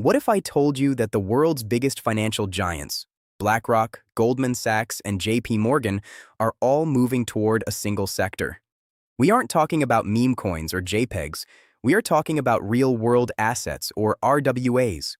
What if I told you that the world's biggest financial giants, BlackRock, Goldman Sachs, and JPMorgan, are all moving toward a single sector? We aren't talking about meme coins or JPEGs. We are talking about real-world assets, or RWAs.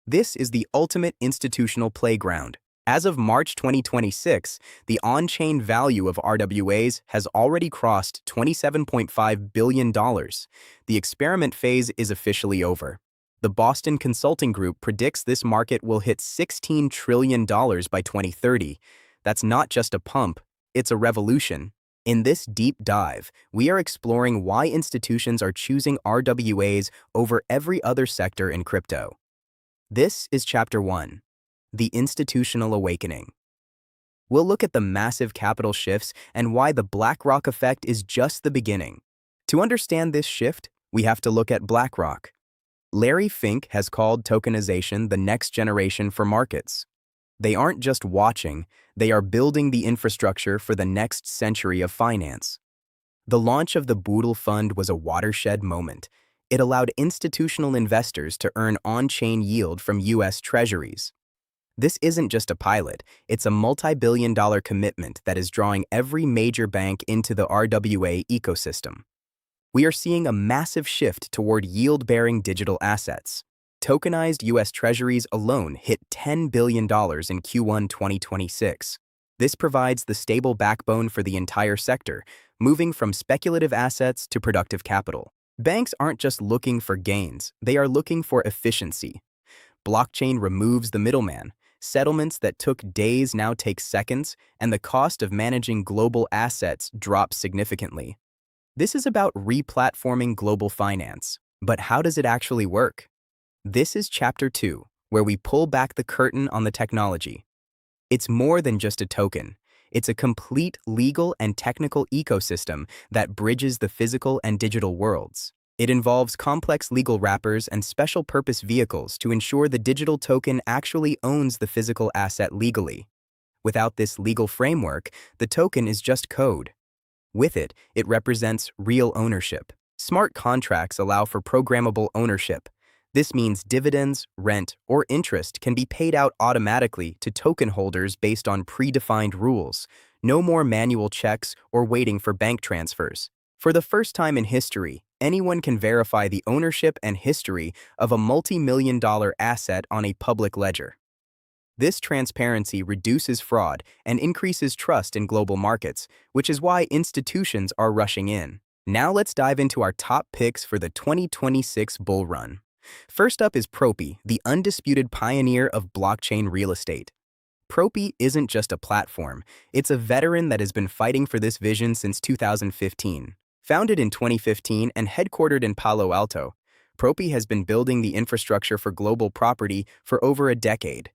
This is the ultimate institutional playground. As of March 2026, the on-chain value of RWAs has already crossed $27.5 billion. The experiment phase is officially over. The Boston Consulting Group predicts this market will hit $16 trillion by 2030. That's not just a pump, it's a revolution. In this deep dive, we are exploring why institutions are choosing RWAs over every other sector in crypto. This is Chapter 1, the Institutional Awakening. We'll look at the massive capital shifts and why the BlackRock effect is just the beginning. To understand this shift, we have to look at BlackRock. Larry Fink has called tokenization the next generation for markets. They aren't just watching, they are building the infrastructure for the next century of finance. The launch of the Boodle Fund was a watershed moment. It allowed institutional investors to earn on-chain yield from U.S. treasuries. This isn't just a pilot, it's a multi-billion-dollar commitment that is drawing every major bank into the RWA ecosystem. We are seeing a massive shift toward yield-bearing digital assets. Tokenized U.S. treasuries alone hit $10 billion in Q1 2026. This provides the stable backbone for the entire sector, moving from speculative assets to productive capital. Banks aren't just looking for gains, they are looking for efficiency. Blockchain removes the middleman. Settlements that took days now take seconds, and the cost of managing global assets drops significantly. This is about replatforming global finance. But how does it actually work? This is Chapter 2, where we pull back the curtain on the technology. It's more than just a token. It's a complete legal and technical ecosystem that bridges the physical and digital worlds. It involves complex legal wrappers and special-purpose vehicles to ensure the digital token actually owns the physical asset legally. Without this legal framework, the token is just code. With it, it represents real ownership. Smart contracts allow for programmable ownership. This means dividends, rent, or interest can be paid out automatically to token holders based on predefined rules. No more manual checks or waiting for bank transfers. For the first time in history, anyone can verify the ownership and history of a multi-million-dollar asset on a public ledger. This transparency reduces fraud and increases trust in global markets, which is why institutions are rushing in. Now let's dive into our top picks for the 2026 bull run. First up is Propy, the undisputed pioneer of blockchain real estate. Propy isn't just a platform, it's a veteran that has been fighting for this vision since 2015. Founded in 2015 and headquartered in Palo Alto, Propy has been building the infrastructure for global property for over a decade.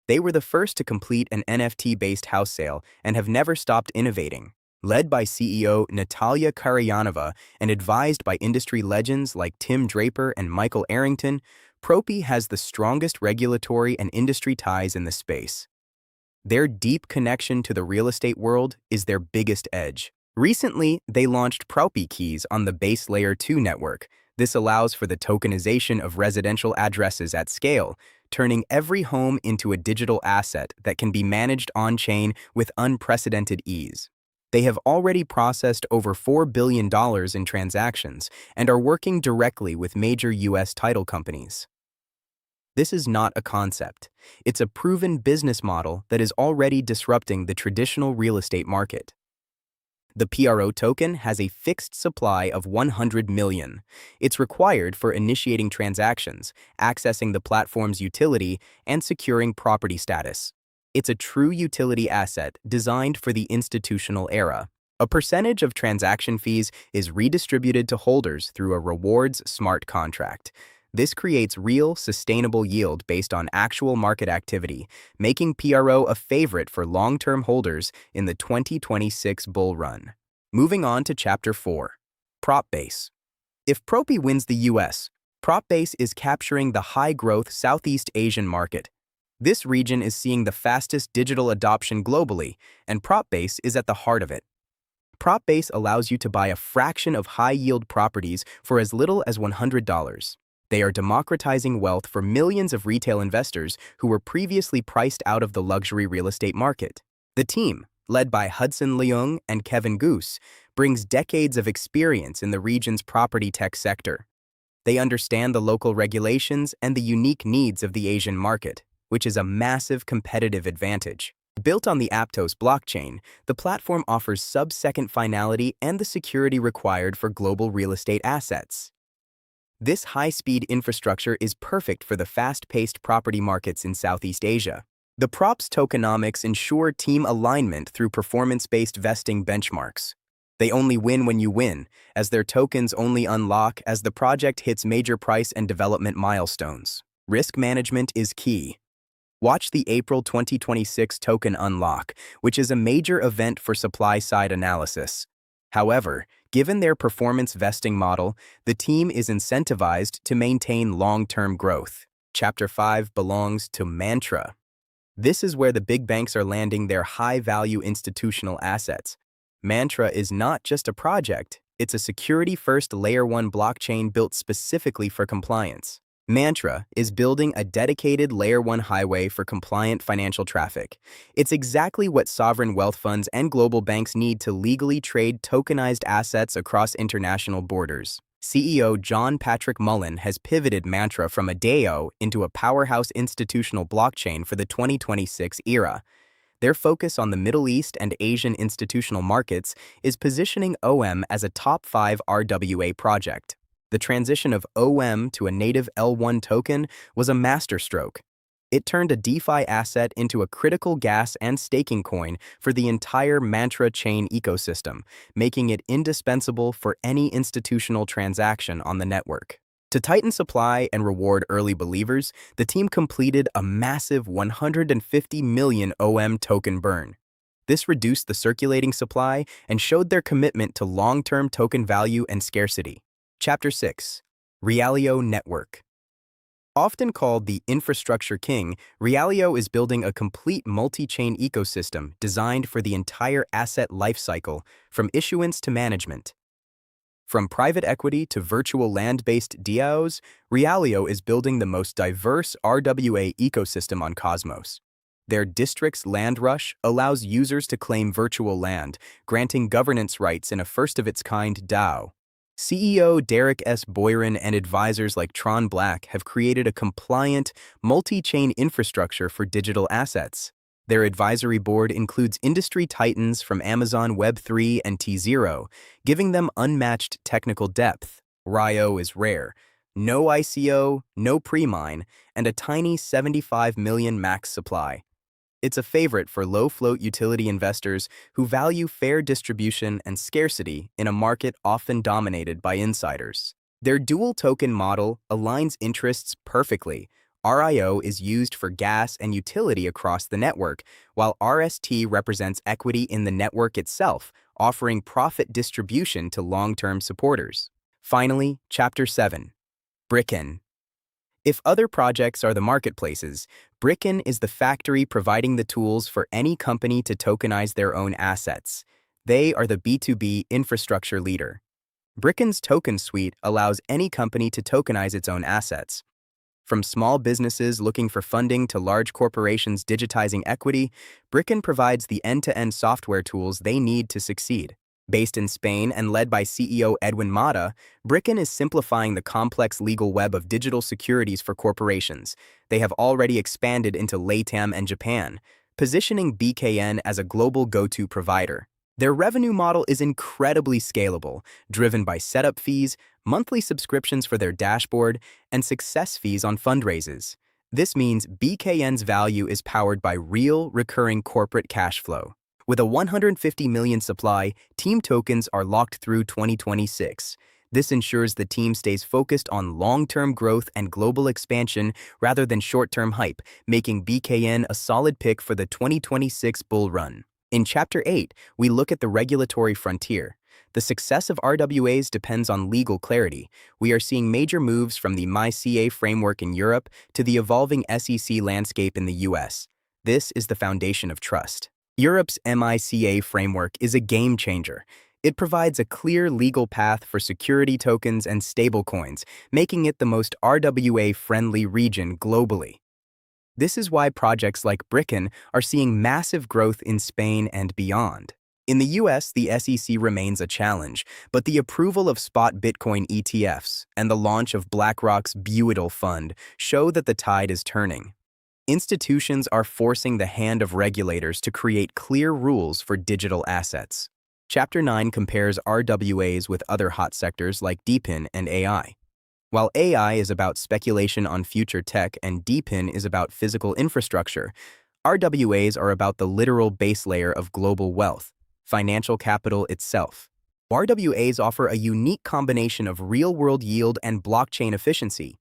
They were the first to complete an NFT-based house sale and have never stopped innovating. Led by CEO Natalia Karyanova and advised by industry legends like Tim Draper and Michael Arrington, Propy has the strongest regulatory and industry ties in the space. Their deep connection to the real estate world is their biggest edge. Recently, they launched Propy keys on the Base Layer 2 network. This allows for the tokenization of residential addresses at scale, turning every home into a digital asset that can be managed on-chain with unprecedented ease. They have already processed over $4 billion in transactions and are working directly with major U.S. title companies. This is not a concept. It's a proven business model that is already disrupting the traditional real estate market. The PRO token has a fixed supply of 100 million. It's required for initiating transactions, accessing the platform's utility, and securing property status. It's a true utility asset designed for the institutional era. A percentage of transaction fees is redistributed to holders through a rewards smart contract. This creates real, sustainable yield based on actual market activity, making PRO a favorite for long-term holders in the 2026 bull run. Moving on to Chapter 4, Propbase. If Propy wins the US, Propbase is capturing the high-growth Southeast Asian market. This region is seeing the fastest digital adoption globally, and Propbase is at the heart of it. Propbase allows you to buy a fraction of high-yield properties for as little as $100. They are democratizing wealth for millions of retail investors who were previously priced out of the luxury real estate market. The team, led by Hudson Leung and Kevin Goose, brings decades of experience in the region's property tech sector. They understand the local regulations and the unique needs of the Asian market, which is a massive competitive advantage. Built on the Aptos blockchain, the platform offers sub-second finality and the security required for global real estate assets. This high-speed infrastructure is perfect for the fast-paced property markets in Southeast Asia. The Prop's tokenomics ensure team alignment through performance-based vesting benchmarks. They only win when you win, as their tokens only unlock as the project hits major price and development milestones. Risk management is key. Watch the April 2026 token unlock, which is a major event for supply-side analysis. However, given their performance vesting model, the team is incentivized to maintain long-term growth. Chapter 5 belongs to Mantra. This is where the big banks are landing their high-value institutional assets. Mantra is not just a project, it's a security-first Layer 1 blockchain built specifically for compliance. Mantra is building a dedicated Layer 1 highway for compliant financial traffic. It's exactly what sovereign wealth funds and global banks need to legally trade tokenized assets across international borders. CEO John Patrick Mullen has pivoted Mantra from a DAO into a powerhouse institutional blockchain for the 2026 era. Their focus on the Middle East and Asian institutional markets is positioning OM as a top 5 RWA project. The transition of OM to a native L1 token was a masterstroke. It turned a DeFi asset into a critical gas and staking coin for the entire Mantra chain ecosystem, making it indispensable for any institutional transaction on the network. To tighten supply and reward early believers, the team completed a massive 150 million OM token burn. This reduced the circulating supply and showed their commitment to long-term token value and scarcity. Chapter 6. Realio Network. Often called the infrastructure king, Realio is building a complete multi-chain ecosystem designed for the entire asset lifecycle, from issuance to management. From private equity to virtual land-based DAOs, Realio is building the most diverse RWA ecosystem on Cosmos. Their District's Land Rush allows users to claim virtual land, granting governance rights in a first-of-its-kind DAO. CEO Derek S. Boyron and advisors like Tron Black have created a compliant, multi-chain infrastructure for digital assets. Their advisory board includes industry titans from Amazon Web3 and T0, giving them unmatched technical depth. RIO is rare. No ICO, no pre-mine, and a tiny 75 million max supply. It's a favorite for low-float utility investors who value fair distribution and scarcity in a market often dominated by insiders. Their dual token model aligns interests perfectly. RIO is used for gas and utility across the network, while RST represents equity in the network itself, offering profit distribution to long-term supporters. Finally, Chapter 7. Brickken. If other projects are the marketplaces, Brickken is the factory providing the tools for any company to tokenize their own assets. They are the B2B infrastructure leader. Bricken's token suite allows any company to tokenize its own assets. From small businesses looking for funding to large corporations digitizing equity, Brickken provides the end-to-end software tools they need to succeed. Based in Spain and led by CEO Edwin Mata, Brickken is simplifying the complex legal web of digital securities for corporations. They have already expanded into LATAM and Japan, positioning BKN as a global go-to provider. Their revenue model is incredibly scalable, driven by setup fees, monthly subscriptions for their dashboard, and success fees on fundraisers. This means BKN's value is powered by real, recurring corporate cash flow. With a 150 million supply, team tokens are locked through 2026. This ensures the team stays focused on long-term growth and global expansion rather than short-term hype, making BKN a solid pick for the 2026 bull run. In Chapter 8, we look at the regulatory frontier. The success of RWAs depends on legal clarity. We are seeing major moves from the MyCA framework in Europe to the evolving SEC landscape in the US. This is the foundation of trust. Europe's MiCA framework is a game changer. It provides a clear legal path for security tokens and stablecoins, making it the most RWA-friendly region globally. This is why projects like Brickken are seeing massive growth in Spain and beyond. In the US, the SEC remains a challenge, but the approval of spot Bitcoin ETFs and the launch of BlackRock's Buidl fund show that the tide is turning. Institutions are forcing the hand of regulators to create clear rules for digital assets. Chapter 9 compares RWAs with other hot sectors like DePIN and AI. While AI is about speculation on future tech and DePIN is about physical infrastructure, RWAs are about the literal base layer of global wealth, financial capital itself. RWAs offer a unique combination of real-world yield and blockchain efficiency.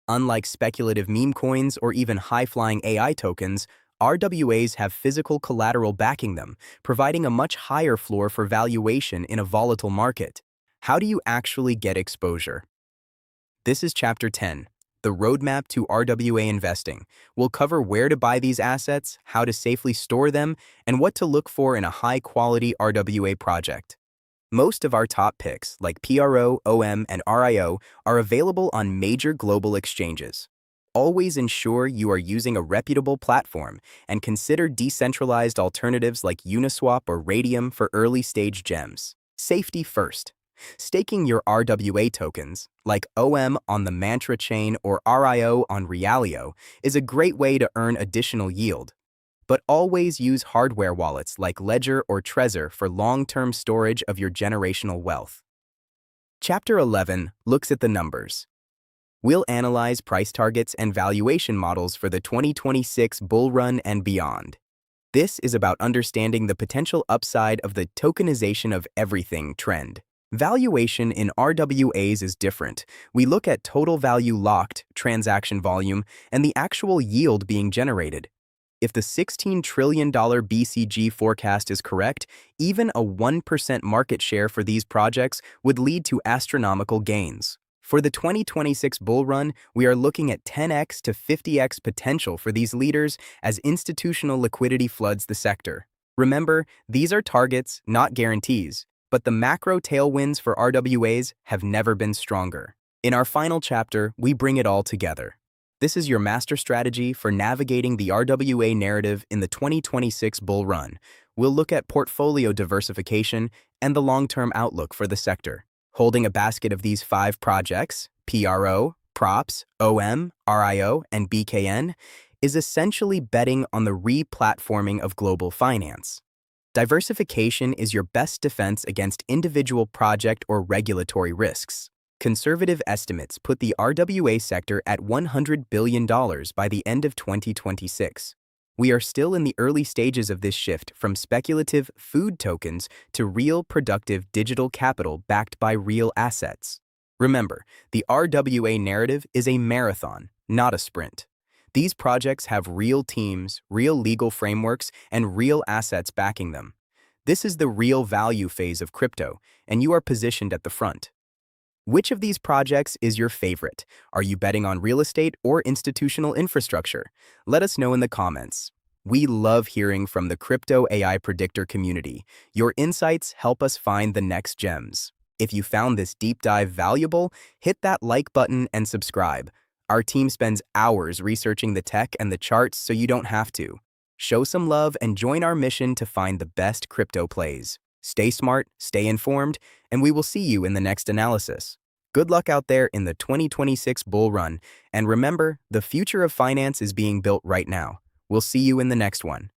Unlike speculative meme coins or even high-flying AI tokens, RWAs have physical collateral backing them, providing a much higher floor for valuation in a volatile market. How do you actually get exposure? This is Chapter 10, the roadmap to RWA investing. We'll cover where to buy these assets, how to safely store them, and what to look for in a high-quality RWA project. Most of our top picks, like PRO, OM, and RIO, are available on major global exchanges. Always ensure you are using a reputable platform and consider decentralized alternatives like Uniswap or Radium for early-stage gems. Safety first. Staking your RWA tokens, like OM on the Mantra chain or RIO on Realio, is a great way to earn additional yield. But always use hardware wallets like Ledger or Trezor for long-term storage of your generational wealth. Chapter 11 looks at the numbers. We'll analyze price targets and valuation models for the 2026 bull run and beyond. This is about understanding the potential upside of the tokenization of everything trend. Valuation in RWAs is different. We look at total value locked, transaction volume, and the actual yield being generated. If the $16 trillion BCG forecast is correct, even a 1% market share for these projects would lead to astronomical gains. For the 2026 bull run, we are looking at 10x to 50x potential for these leaders as institutional liquidity floods the sector. Remember, these are targets, not guarantees, but the macro tailwinds for RWAs have never been stronger. In our final chapter, we bring it all together. This is your master strategy for navigating the RWA narrative in the 2026 bull run. We'll look at portfolio diversification and the long-term outlook for the sector. Holding a basket of these 5 projects, PRO, Props, OM, RIO, and BKN, is essentially betting on the re-platforming of global finance. Diversification is your best defense against individual project or regulatory risks. Conservative estimates put the RWA sector at $100 billion by the end of 2026. We are still in the early stages of this shift from speculative food tokens to real productive digital capital backed by real assets. Remember, the RWA narrative is a marathon, not a sprint. These projects have real teams, real legal frameworks, and real assets backing them. This is the real value phase of crypto, and you are positioned at the front. Which of these projects is your favorite? Are you betting on real estate or institutional infrastructure? Let us know in the comments. We love hearing from the CryptoAi Predictor community. Your insights help us find the next gems. If you found this deep dive valuable, hit that like button and subscribe. Our team spends hours researching the tech and the charts so you don't have to. Show some love and join our mission to find the best crypto plays. Stay smart, stay informed, and we will see you in the next analysis. Good luck out there in the 2026 bull run, and remember, the future of finance is being built right now. We'll see you in the next one.